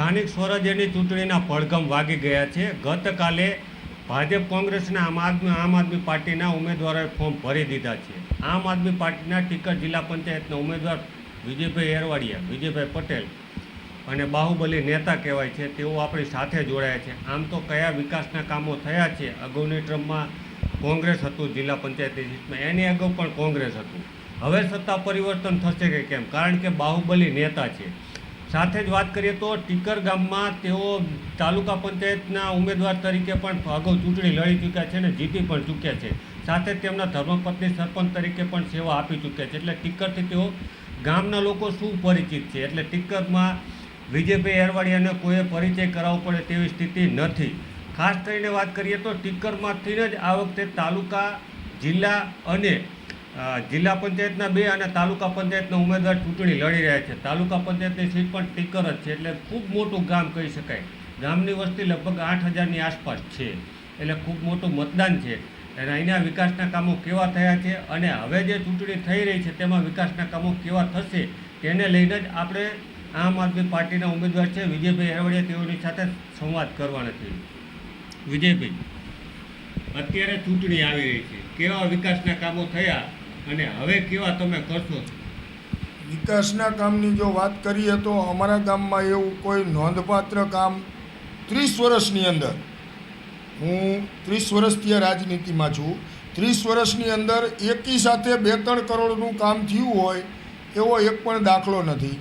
સ્થાનિક સ્વરાજ્યની ચૂંટણીના પડઘમ વાગી ગયા છે। ગતકાલે ભાજપ કોંગ્રેસના આમ આદમી પાર્ટીના ઉમેદવારોએ ફોર્મ ભરી દીધા છે। આમ આદમી પાર્ટીના ટીકર જિલ્લા પંચાયતના ઉમેદવાર વિજયભાઈ એરવાડિયા, વિજયભાઈ પટેલ અને બાહુબલી નેતા કહેવાય છે, તેઓ આપણી સાથે જોડાયા છે। આમ તો કયા વિકાસના કામો થયા છે? અગાઉની ટ્રમમાં કોંગ્રેસ હતું જિલ્લા પંચાયતની સીટમાં, એની અગાઉ પણ કોંગ્રેસ હતું। હવે સત્તા પરિવર્તન થશે કે કેમ? કારણ કે બાહુબલી નેતા છે। સાથે જ વાત કરીએ તો ટીકર ગામમાં તેઓ તાલુકા પંચાયતના ઉમેદવાર તરીકે પણ અગાઉ ચૂંટણી લડી ચૂક્યા છે અને જીતી પણ ચૂક્યા છે। સાથે જ તેમના ધર્મપત્ની સરપંચ તરીકે પણ સેવા આપી ચૂક્યા છે। એટલે ટીકરથી તેઓ ગામના લોકો સુપરિચિત છે। એટલે ટીકરમાં વિજયભાઈ એરવાડિયાને કોઈએ પરિચય કરાવવો પડે તેવી સ્થિતિ નથી। ખાસ કરીને વાત કરીએ તો ટીકરમાંથી જ આ વખતે તાલુકા, જિલ્લા અને જિલ્લા પંચાયતના 2 અને તાલુકા પંચાયતના ઉમેદવાર ચૂંટણી લડી રહ્યા છે। તાલુકા પંચાયતની સીટ પણ ટીકર જ છે, એટલે ખૂબ મોટું ગામ કહી શકાય। ગામની વસ્તી લગભગ 8,000ની આસપાસ છે, એટલે ખૂબ મોટું મતદાન છે। અને અહીંના વિકાસના કામો કેવા થયા છે અને હવે જે ચૂંટણી થઈ રહી છે તેમાં વિકાસના કામો કેવા થશે તેને લઈને જ આપણે આમ આદમી પાર્ટીના ઉમેદવાર છે વિજયભાઈ એરવાડિયા, તેઓની સાથે સંવાદ કરવાના છે। વિજયભાઈ, અત્યારે ચૂંટણી આવી રહી છે, કેવા વિકાસના કામો થયા અને હવે કેવા તમે કરશો? વિકાસના કામની જો વાત કરીએ તો અમારા ગામમાં એવું કોઈ નોંધપાત્ર કામ 30 વર્ષની અંદર, હું 30 વર્ષથી આ રાજનીતિમાં છું, 30 વર્ષની અંદર એકી સાથે 2-3 કરોડનું કામ થયું હોય એવો એક પણ દાખલો નથી।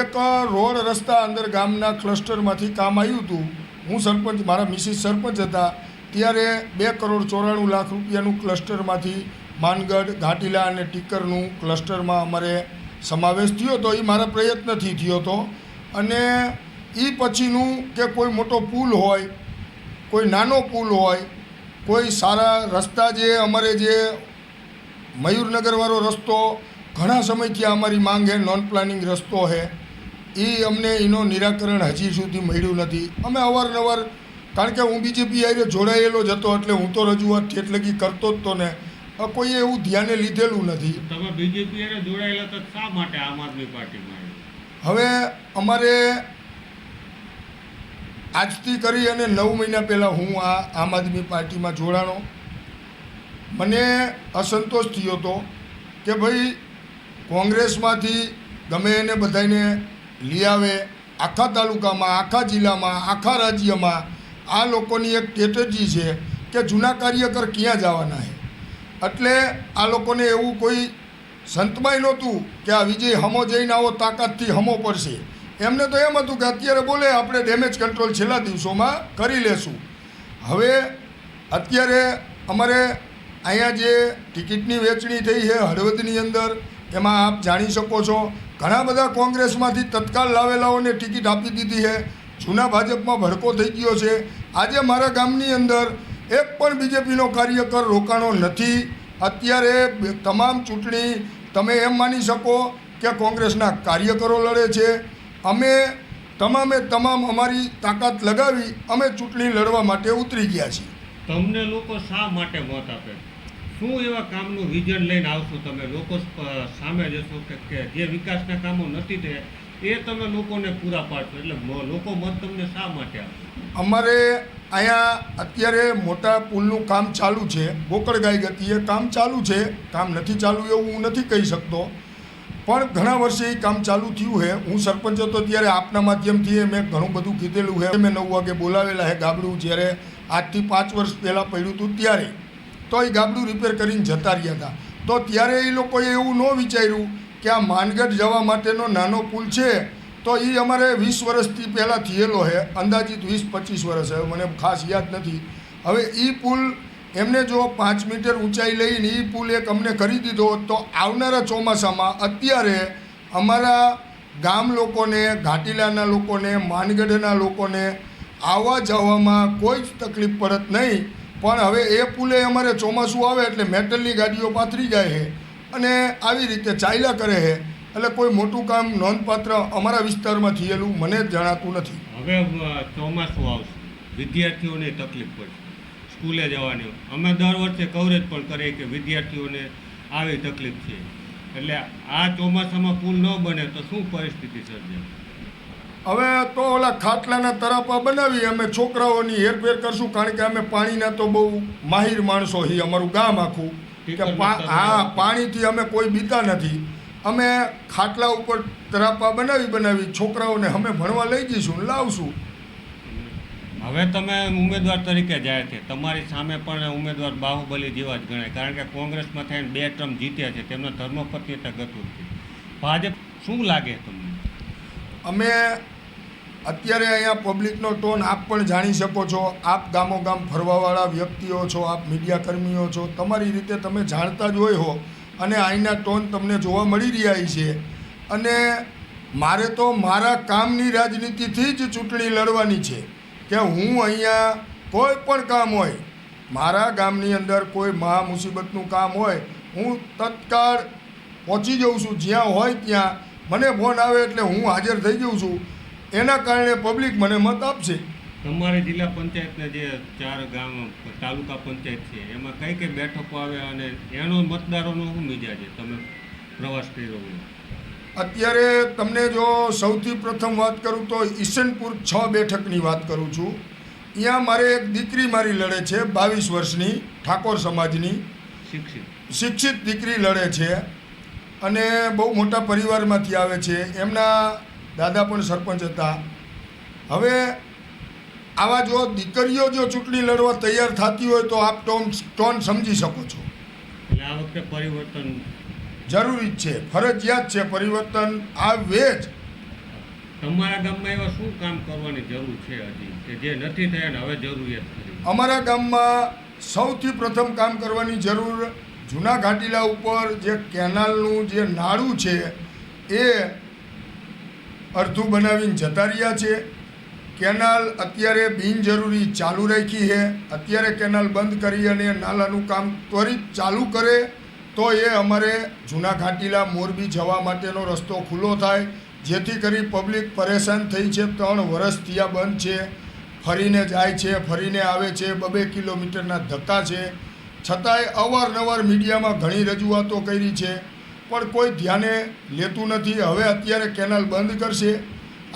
એક રોડ રસ્તા અંદર ગામના ક્લસ્ટરમાંથી કામ આવ્યું હતું। હું સરપંચ, મારા મિસિસ સરપંચ હતા ત્યારે 2,94,00,000 રૂપિયાનું ક્લસ્ટરમાંથી માનગઢ, ઘાટીલા અને ટીકરનું ક્લસ્ટરમાં અમારે સમાવેશ થયો હતો। એ મારા પ્રયત્નથી થયો હતો। અને એ પછીનું કે કોઈ મોટો પુલ હોય, કોઈ નાનો પુલ હોય, કોઈ સારા રસ્તા, જે અમારે જે મયુરનગરવાળો રસ્તો ઘણા સમયથી અમારી માંગ છે, નોન પ્લાનિંગ રસ્તો છે, એ અમને એનો નિરાકરણ હજી સુધી મળ્યું નથી। અમે અવારનવાર, કારણ કે હું બીજેપી હારે જોડાયેલો જ હતો એટલે હું તો રજૂઆત ઠેઠ લગી કરતો જ તો ને, કોઈએ એવું ધ્યાને લીધેલું નથી। તમે બીજેપી હારે જોડાયેલા તો શા માટે આમ આદમી પાર્ટીમાં? હવે અમારે આજથી કરી અને 9 મહિના પહેલાં હું આ આમ આદમી પાર્ટીમાં જોડાણો। મને અસંતોષ થયો હતો કે ભાઈ કોંગ્રેસમાંથી ગમે એને બધાને લઈ આવે, આખા તાલુકામાં, આખા જિલ્લામાં, આખા રાજ્યમાં આ લોકોની એક સ્ટ્રેટેજી છે કે જૂના કાર્યકર ક્યાં જવાના છે। એટલે આ લોકોને એવું કોઈ સંતમાય નહોતું કે આ વિજય હમો જઈને આવો, તાકાતથી હમો પડશે। એમને તો એમ હતું કે અત્યારે બોલે આપણે ડેમેજ કંટ્રોલ છેલ્લા દિવસોમાં કરી લેશું। હવે અત્યારે અમારે અહીંયા જે ટિકિટની વેચણી થઈ છે હળવદની અંદર, એમાં આપ જાણી શકો છો ઘણા બધા કોંગ્રેસમાંથી તત્કાલ લાવેલાઓને ટિકિટ આપી દીધી છે। જૂના ભાજપમાં ભડકો થઈ ગયો છે। આજે મારા ગામની અંદર એક પણ બીજેપીનો કાર્યકર રોકાણો નથી। અત્યારે તમામ ચૂંટણી તમે એમ માની શકો કે કોંગ્રેસના કાર્યકરો લડે છે। અમે તમામે તમામ અમારી તાકાત લગાવી અમે ચૂંટણી લડવા માટે ઉતરી ગયા છીએ। તમને લોકો શા માટે મત આપે? શું એવા કામનું વિઝન લઈને આવશો તમે? લોકો સામે જશો કે જે વિકાસના કામો નથી થયા એ તમે લોકોને પૂરા પાડશો? એટલે લોકો મત તમને શા માટે આપે? અમારે અહીંયા અત્યારે મોટા પુલનું કામ ચાલુ છે, ગોકળગાય ગતિએ કામ ચાલુ છે। કામ નથી ચાલુ એવું હું નથી કહી શકતો, પણ ઘણા વર્ષે એ કામ ચાલુ થયું છે। હું સરપંચ હતો ત્યારે આપના માધ્યમથી મેં ઘણું બધું કીધેલું છે। મેં 9 વાગે બોલાવેલા છે ગાબડું, જ્યારે આજથી 5 વર્ષ પહેલાં પડ્યું હતું ત્યારે, તો એ ગાબડું રિપેર કરીને જતા રહ્યા હતા। તો ત્યારે એ લોકોએ એવું ન વિચાર્યું કે આ માનગઢ જવા માટેનો નાનો પુલ છે, તો એ અમારે 20 વર્ષથી પહેલાં થયેલો છે, અંદાજિત 20-25 વર્ષ, હવે મને ખાસ યાદ નથી। હવે એ પુલ એમને જો 5 મીટર ઊંચાઈ લઈને એ પુલ એક અમને કરી દીધો તો આવનારા ચોમાસામાં અત્યારે અમારા ગામ લોકોને, ઘાટીલાના લોકોને, માનગઢના લોકોને આવવા જવામાં કોઈ જ તકલીફ પડત નહીં। પણ હવે એ પુલે અમારે ચોમાસું આવે એટલે મેટલની ગાડીઓ પાથરી જાય છે અને આવી રીતે ચાલ્યા કરે છે। એટલે કોઈ મોટું કામ નોંધપાત્ર અમારા વિસ્તારમાં થયેલું મને જ જણાતું નથી। હવે ચોમાસું આવશે, વિદ્યાર્થીઓને તકલીફ પડશે સ્કૂલે જવાની। અમે દર વર્ષે કવરેજ પણ કરીએ કે વિદ્યાર્થીઓને આવી તકલીફ છે, એટલે આ ચોમાસામાં પુલ ન બને તો શું પરિસ્થિતિ સર્જાય? હવે તો ઓલા ખાટલાના તરાપા બનાવી અમે છોકરાઓની હેરફેર કરશું, કારણ કે અમે પાણીના તો બહુ માહિર માણસો છીએ, અમારું ગામ આખું કે પાણીથી અમે કોઈ બીતા નથી. અમે ખાટલા ઉપર તરાપા બનાવી છોકરાઓને અમે ભણવા લઈ જઈશું, લાવશું. હવે તમે ઉમેદવાર તરીકે જાય છે, તમારી સામે પણ ઉમેદવાર બાહુબલી જેવા જ ગણાય, કારણ કે કોંગ્રેસમાં થઈને 2 ટર્મ જીત્યા છે, તેમના ધર્મપત્ની ગતું છે. ભાજપ શું લાગે તમને? અમે અત્યારે અહીંયા પબ્લિકનો ટોન આપ પણ જાણી શકો છો, આપ ગામો ગામ ફરવાવાળા વ્યક્તિઓ છો, આપ મીડિયા કર્મીઓ છો, તમારી રીતે તમે જાણતા જ હોય હો, અને અહીંના ટોન તમને જોવા મળી રહ્યા છે. અને મારે તો મારા કામની રાજનીતિથી જ ચૂંટણી લડવાની છે, કે હું અહીંયા કોઈ પણ કામ હોય, મારા ગામની અંદર કોઈ મહા મુસીબતનું કામ હોય, હું તત્કાળ પહોંચી જાઉં છું, જ્યાં હોય ત્યાં મને ફોન આવે એટલે હું હાજર થઈ જાઉં છું. એના કારણે પબ્લિક મને મત આપશે. તમારી જિલ્લા પંચાયતના જે 4 ગામ તાલુકા પંચાયત છે, એમાં કઈ કઈ બેઠકો આવે અને એનો મતદારોનો શું મિજાજ છે? તમે પ્રવાસ કર્યો હોય. અત્યારે તમને જો સૌથી પ્રથમ વાત કરું તો ઈસનપુર 6 બેઠકની વાત કરું છું. અહીંયા મારે એક દીકરી મારી લડે છે, 22 વર્ષની, ઠાકોર સમાજની શિક્ષિત દીકરી લડે છે, અને બહુ મોટા પરિવારમાંથી આવે છે. એમના દાદા પણ સરપંચ હતા. હવે આવા જો દીકરીઓ જો ચૂંટણી લડવા તૈયાર થતી હોય તો આપ ટોન સમજી શકો છો. એટલે આ વખતે પરિવર્તન જરૂરી જ છે, ફરજિયાત છે, પરિવર્તન આવે જ. તમારા ગામમાં એવા શું કામ કરવાની જરૂર છે હજી કે જે નથી થયા ને હવે જરૂરિયાત ખરી? અમારા ગામમાં સૌથી પ્રથમ કામ કરવાની જરૂર, જૂના ઘાટીલા ઉપર જે કેનાલનું જે નાળું છે એ અડધું બનાવીને જતા રહ્યા છે. કેનાલ અત્યારે બિનજરૂરી ચાલુ રાખી છે. અત્યારે કેનાલ બંધ કરી અને નાલાનું કામ ત્વરિત ચાલુ કરે તો એ અમારે જૂના ઘાટીલા મોરબી જવા માટેનો રસ્તો ખુલ્લો થાય, જેથી કરી પબ્લિક પરેશાન થઈ છે. 3 વર્ષથી આ બંધ છે, ફરીને જાય છે, ફરીને આવે છે, 2 કિલોમીટરના ધક્કા છે. છતાંય અવારનવાર મીડિયામાં ઘણી રજૂઆતો કરી છે, પણ કોઈ ધ્યાને લેતું નથી. હવે અત્યારે કેનાલ બંધ કરશે.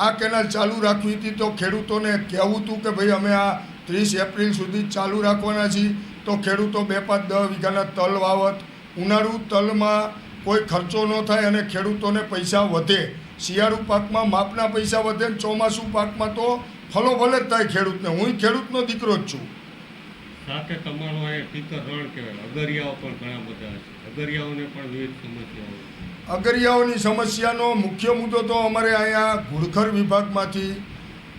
આ કેનાલ ચાલુ રાખવી હતી તો ખેડૂતોને કહેવું હતું કે ભાઈ અમે આ 30 એપ્રિલ સુધી ચાલુ રાખવાના છીએ, તો ખેડૂતો 2-5-10 વીઘાના તલ વાવત. ઉનાળુ તલમાં કોઈ ખર્ચો ન થાય અને ખેડૂતોને પૈસા વધે. શિયાળુ પાકમાં માપના પૈસા વધે ને ચોમાસું પાકમાં તો ફલોફલ જ થાય ખેડૂતને. હું ખેડૂતનો દીકરો જ છું. સાથે તમારો અહીંયા ટીકર રણ કહેવાય, અગરિયાઓ પણ ઘણા બધા છે, અગરિયાઓને પણ વિવિધ સમસ્યાઓ છે. અગરિયાઓની સમસ્યાનો મુખ્ય મુદ્દો તો અમારે અહીંયા ઘુડખર વિભાગમાંથી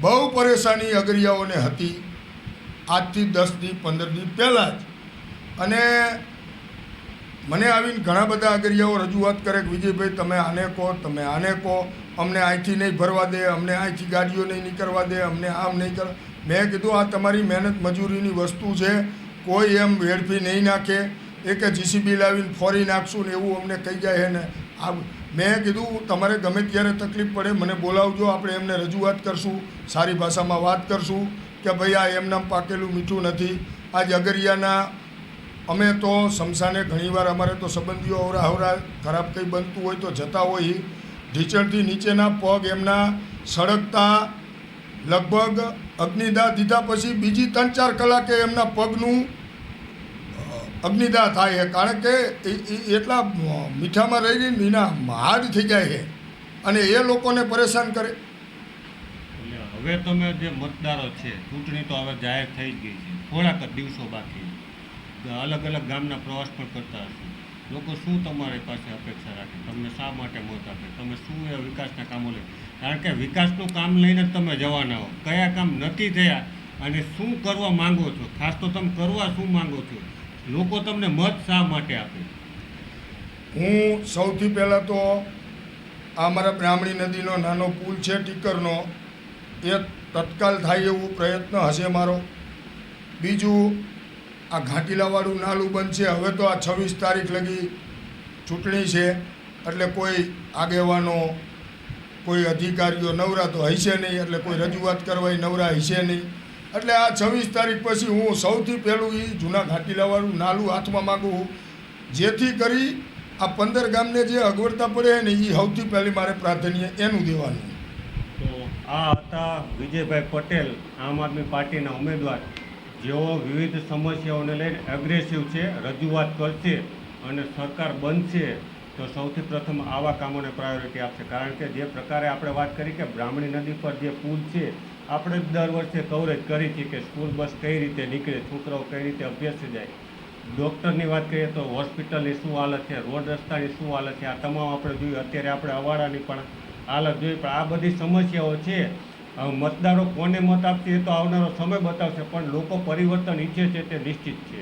બહુ પરેશાની અગરિયાઓને હતી, આજથી 10 દી 15 દી પહેલાં જ. અને મને આવીને ઘણા બધા અગરિયાઓ રજૂઆત કરે કે વિજયભાઈ તમે આને કહો, તમે આને કહો, અમને અહીંથી નહીં ભરવા દે, અમને અહીંથી ગાડીઓ નહીં નીકળવા દે, અમને આમ નહીં કરવા. મેં કીધું આ તમારી મહેનત મજૂરીની વસ્તુ છે, કોઈ એમ વેડફી નહીં નાખે એ કે જીસીબી લાવીને ફોરી નાખશું ને એવું અમને કહી જાય છે ને. આ મેં કીધું તમારે ગમે ત્યારે તકલીફ પડે મને બોલાવજો, આપણે એમને રજૂઆત કરશું, સારી ભાષામાં વાત કરશું કે ભાઈ આ એમનામ પાકેલું મીઠું નથી. આજ અગરિયાના અમે તો શમશાને ઘણીવાર અમારે તો સંબંધીઓ અવરા ખરાબ કંઈ બનતું હોય તો જતા હોય, ઢીચણથી નીચેના પગ એમના સળગતા, લગભગ અગ્નિદાહ દીધા પછી બીજી 3-4 કલાકે એમના પગનું અગ્નિદાહ થાય છે, કારણ કે એટલા મીઠામાં રહીને એના હાડ થઈ જાય છે અને એ લોકોને પરેશાન કરે. એટલે હવે તમે જે મતદારો છે, ચૂંટણી તો હવે જાહેર થઈ જ ગઈ છે, થોડાક જ દિવસો બાકી, અલગ અલગ ગામના પ્રવાસ પણ કરતા હશે. લોકો શું તમારી પાસે અપેક્ષા રાખે, તમને શા માટે મત આપે, તમે શું એ વિકાસના કામો લે? કારણ કે વિકાસનું કામ લઈને જ તમે જવાના હો, કયા કામ નથી થયા અને શું કરવા માંગો છો, ખાસ તો તમે કરવા શું માંગો છો, લોકો તમને મત શા માટે આપે? હું સૌથી પહેલાં તો આ અમારા બ્રાહ્મણી નદીનો નાનો પુલ છે ટીકરનો, એ તત્કાલ થાય એવું પ્રયત્ન હશે મારો. બીજું આ ઘાટીલાવાળું નાલું બનશે. હવે તો આ 26 તારીખ લગી ચૂંટણી છે, એટલે કોઈ આગેવાનો, કોઈ અધિકારીઓ નવરા તો હશે નહીં, એટલે કોઈ રજૂઆત કરવાય નવરા હશે નહીં. એટલે આ 26 તારીખ પછી હું સૌથી પહેલું એ જૂના ઘાટીલાવાળું નાલું હાથમાં માગું, જેથી કરી આ 15 ગામને જે અગવડતા પડે ને એ સૌથી પહેલી મારે પ્રાધાન્ય એનું દેવાનું. તો આ હતા વિજયભાઈ પટેલ, આમ આદમી પાર્ટીના ઉમેદવાર, જેઓ વિવિધ સમસ્યાઓને લઈને એગ્રેસિવ છે, રજૂઆત કરશે અને સરકાર બનશે તો સૌથી પ્રથમ આવા કામોને પ્રાયોરિટી આપશે. કારણ કે જે પ્રકારે આપણે વાત કરી કે બ્રાહ્મણી નદી પર જે પુલ છે, આપણે દર વર્ષે કવરેજ કરી છે કે સ્કૂલ બસ કઈ રીતે નીકળે, છોકરાઓ કઈ રીતે અભ્યાસે જાય. ડૉક્ટરની વાત કરીએ તો હોસ્પિટલની શું હાલત છે, રોડ રસ્તાની શું હાલત છે, આ તમામ આપણે જોયું. અત્યારે આપણે અવાડાની પણ હાલત જોઈ. પણ આ બધી સમસ્યાઓ છે. મતદારો કોને મત આપશે એ તો આવનારો સમય બતાવશે, પણ લોકો પરિવર્તન ઈચ્છે છે તે નિશ્ચિત છે.